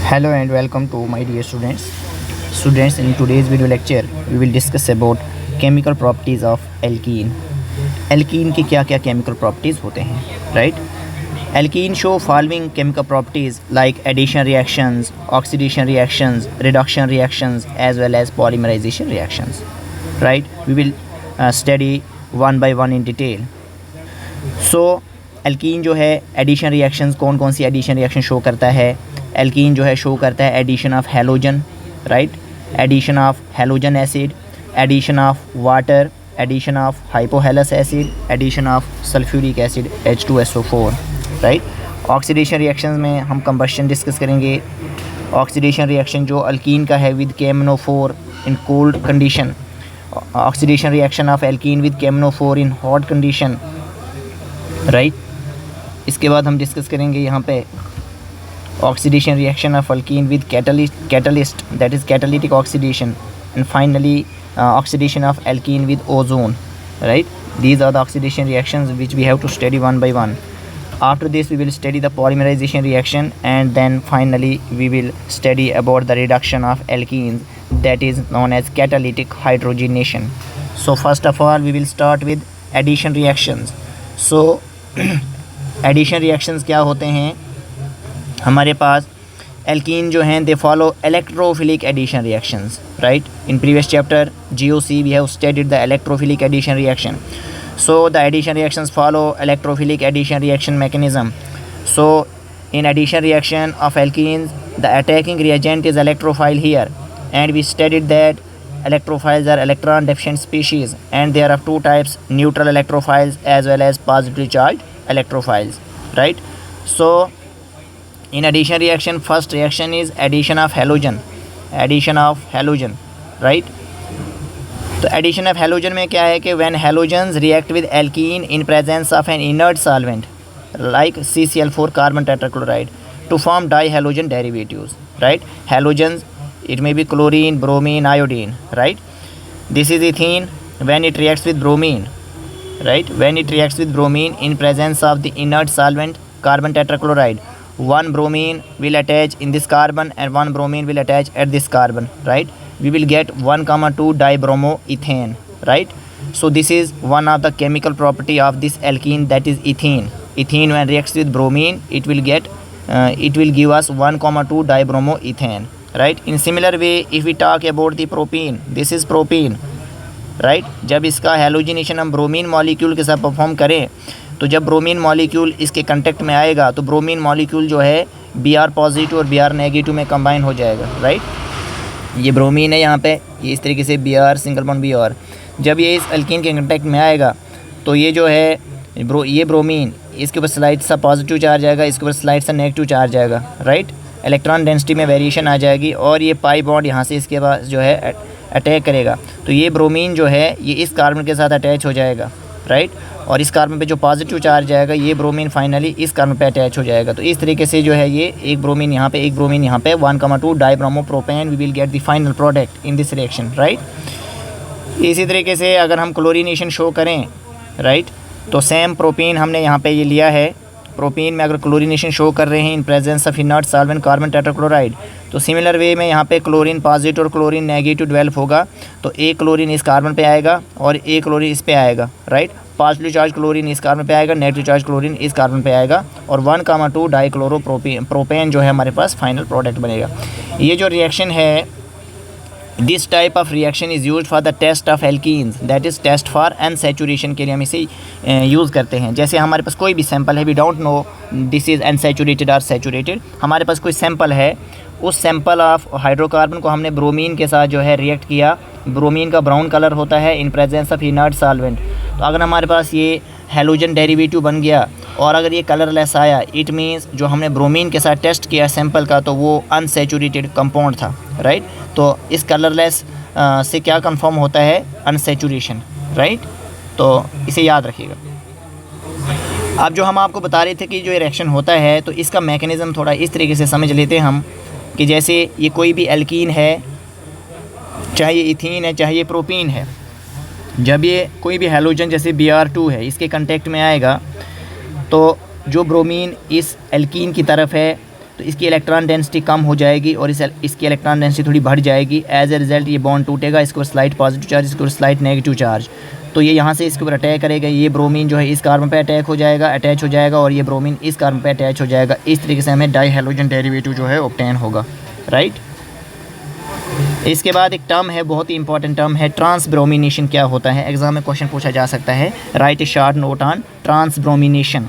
Hello and welcome to my dear students. Students, in today's video lecture, we will discuss about chemical properties of alkene. Alkene की क्या-क्या chemical properties होते हैं, right? Alkene show following chemical properties like addition reactions, oxidation reactions, reduction reactions, as well as polymerization reactions, right? We will study one by one in detail. So, alkene जो है addition reactions कौन कौन सी addition reaction show करता है? Alkene जो है show करता है addition of halogen, right, addition of halogen acid, addition of water, addition of hypohalous acid, addition of sulphuric acid H2SO4, right. Oxidation reaction में हम कंबशन डिस्कस करेंगे। ऑक्सीडेशन रिएक्शन जो अल्कीन का है with KMnO4 in cold condition, oxidation reaction of alkene with KMnO4 in hot condition, right. इसके बाद हम discuss करेंगे यहाँ पे oxidation reaction of alkene with catalyst, that is catalytic oxidation, and finally oxidation of alkene with ozone, right. These are the oxidation reactions which we have to study one by one. After this we will study the polymerization reaction, and then finally we will study about the reduction of alkenes, that is known as catalytic hydrogenation. So first of all we will start with addition reactions. So addition reactions क्या होते हैं? हमारे पास alkene जो हैं they follow electrophilic addition reactions, right. In previous chapter GOC we have studied the electrophilic addition reaction. So the addition reactions follow electrophilic addition reaction mechanism. So in addition reaction of alkenes the attacking reagent is electrophile here, and we studied that electrophiles are electron deficient species, and there are two types, neutral electrophiles as well as positively charged electrophiles, right. So in addition reaction, first reaction is addition of halogen, right. तो addition of halogen में क्या है कि when halogens react with alkene in presence of an inert solvent like CCl4 carbon tetrachloride to form dihalogen derivatives, right. Halogens, it may be chlorine, bromine, iodine, right. This is ethene when it reacts with bromine, right. When it reacts with bromine in presence of the inert solvent carbon tetrachloride, one bromine will attach in this carbon and one bromine will attach at this carbon, right. We will get 1,2 dibromoethane, right. So this is one of the chemical property of this alkene, that is ethene. Ethene when reacts with bromine, it will give us 1,2 dibromoethane, right. In similar way if we talk about the propene, this is propene, right. जब इसका halogenation हम bromine molecule के साथ perform करें तो जब bromine molecule इसके contact में आएगा तो ब्रोमीन मॉलिक्यूल जो है Br पॉजिटिव और Br नेगेटिव में कंबाइन हो जाएगा, राइट. ये ब्रोमीन है यहाँ पे, ये इस तरीके से Br सिंगल बॉन्ड Br, जब ये इस अल्कीन के कांटेक्ट में आएगा तो ये जो है ये ब्रोमीन, इसके ऊपर स्लाइड सा पॉजिटिव चार्ज आएगा, इसके ऊपर स्लाइड सा नेगेटिव चार्ज आएगा, राइट. इलेक्ट्रॉन डेंसिटी में वेरिएशन आ जाएगी और ये पाई बॉन्ड यहाँ से इसके पास जो है अटैक करेगा, तो ये ब्रोमीन जो है ये इस कार्बन के साथ अटैच हो जाएगा, राइट. और इस कार्बन पे जो पॉजिटिव चार्ज आएगा ये ब्रोमीन फाइनली इस कार्बन पे अटैच हो जाएगा. तो इस तरीके से जो है ये एक ब्रोमीन यहाँ पे 1,2 dibromopropane we will get the final product in this reaction, right. इसी तरीके से अगर हम क्लोरीनेशन शो करें, राइट, तो सेम प्रोपेन हमने यहाँ पे ये लिया है. प्रोपेन में अगर क्लोरीनेशन शो कर रहे हैं in presence of inert solvent carbon tetrachloride, तो सिमिलर वे में यहाँ पे क्लोरीन पॉजिटिव और क्लोरीन नेगेटिव डेवलप होगा, तो एक क्लोरीन इस कार्बन पे आएगा और एक क्लोरीन इस पे आएगा, राइट. पॉजिटिव चार्ज क्लोरीन इस कार्बन पे आएगा, नेगेटिव चार्ज क्लोरीन इस कार्बन पे आएगा, और 1,2 डाइक्लोरोप्रोपेन जो है हमारे पास फाइनल प्रोडक्ट बनेगा. ये जो रिएक्शन है, this type of reaction is use for the test of alkenes, that is test for unsaturation के लिए हम इसे यूज़ करते हैं. जैसे हमारे पास कोई भी सैंपल है, we don't know this is unsaturated और सैचुरेटेड, हमारे पास कोई सैंपल है, उस सैंपल ऑफ हाइड्रोकार्बन को हमने ब्रोमीन के साथ जो है रिएक्ट किया, ब्रोमीन का ब्राउन कलर होता है in presence of inert solvent. तो अगर हमारे पास ये हैलोजन डेरिवेटिव बन गया और अगर ये कलरलेस आया, इट मीन्स जो हमने ब्रोमीन के साथ टेस्ट किया सैंपल का तो वो अनसैचुरेटेड कंपाउंड था, राइट. तो इस कलरलेस से क्या कंफर्म होता है? Unsaturation, right. तो इसे याद रखिएगा. अब जो हम आपको बता रहे थे कि जो रिएक्शन होता है तो इसका मैकेनिज़्म थोड़ा इस तरीके से समझ लेते हैं हम कि जैसे ये कोई भी एल्कीन है, चाहे ये इथीन है चाहे ये प्रोपीन है, जब ये कोई भी हैलोजन जैसे Br2 है इसके कांटेक्ट में आएगा तो जो ब्रोमीन इस एल्कीन की तरफ है तो इसकी इलेक्ट्रॉन डेंसिटी कम हो जाएगी और इसकी इलेक्ट्रॉन डेंसिटी थोड़ी बढ़ जाएगी। एज ए रिजल्ट ये बॉन्ड टूटेगा, इसके ऊपर स्लाइट पॉजिटिव चार्ज, इसके ऊपर स्लाइट नेगेटिव चार्ज। तो ये यहाँ से इसके ऊपर अटैक करेगा, ये ब्रोमीन जो है इस कार्बन पे अटैच हो जाएगा और ये ब्रोमीन इस कार्बन पे अटैच हो जाएगा। इस तरीके से हमें डाई हैलोजन डेरिवेटिव जो है ऑब्टेन होगा, राइट। इसके बाद एक टर्म है, बहुत ही इंपॉर्टेंट टर्म है, ट्रांसब्रोमिनेशन। क्या होता है, एग्जाम में क्वेश्चन पूछा जा सकता है। Write a short note on transbromination.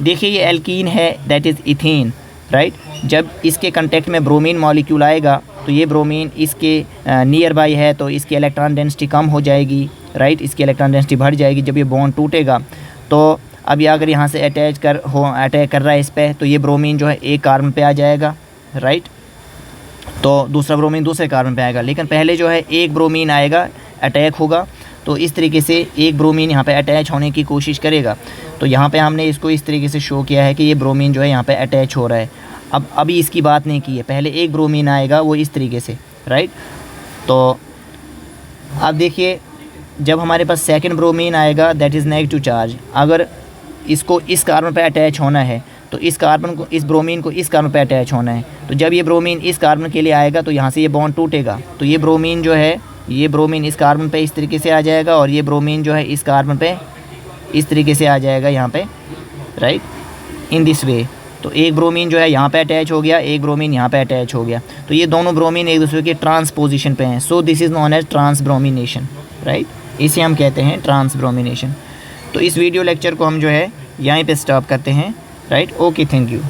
देखिए ये एल्कीन है, दैट इज़ इथेन, राइट। जब इसके कंटेक्ट में ब्रोमीन मॉलिक्यूल आएगा तो ये ब्रोमीन इसके नियर बाई है, तो इसकी इलेक्ट्रॉन डेंसिटी कम हो जाएगी, राइट। इसकी इलेक्ट्रॉन डेंसिटी बढ़ जाएगी। जब ये बॉन्ड टूटेगा तो अब ये अगर यहाँ से अटैक कर रहा है इस पर, तो ये ब्रोमीन जो है एक कार्बन पे आ जाएगा, राइट। तो दूसरा ब्रोमीन दूसरे कार्बन पे आएगा, लेकिन पहले जो है एक ब्रोमीन आएगा, अटैक होगा। तो इस तरीके से एक ब्रोमीन यहाँ पे अटैच होने की कोशिश करेगा। तो यहाँ पे हमने इसको इस तरीके से शो किया है कि ये ब्रोमीन जो है यहाँ पे अटैच हो रहा है। अब अभी इसकी बात नहीं की है, पहले एक ब्रोमीन आएगा वो इस तरीके से, राइट। तो अब देखिए जब हमारे पास सेकंड ब्रोमीन आएगा, दैट इज़ नेगेटिव चार्ज। अगर इसको इस कार्बन पे अटैच होना है तो इस ब्रोमीन को इस कार्बन पे अटैच होना है। तो जब ये ब्रोमीन इस कार्बन के लिए आएगा तो यहाँ से ये बॉन्ड टूटेगा। तो ये ब्रोमीन जो है, ये ब्रोमीन इस कार्बन पे इस तरीके से आ जाएगा और ये ब्रोमीन जो है इस कार्बन पे इस तरीके से आ जाएगा यहाँ पे, राइट, इन दिस वे। तो एक ब्रोमीन जो है यहाँ पे अटैच हो गया, एक ब्रोमीन यहाँ पे अटैच हो गया। तो ये दोनों ब्रोमीन एक दूसरे के ट्रांसपोजिशन पे हैं। So this is known as transbromination, right. इसे हम कहते हैं ट्रांसब्रोमिनेशन। तो इस वीडियो लेक्चर को हम जो है यहीं पे स्टॉप करते हैं, राइट। Okay, thank you.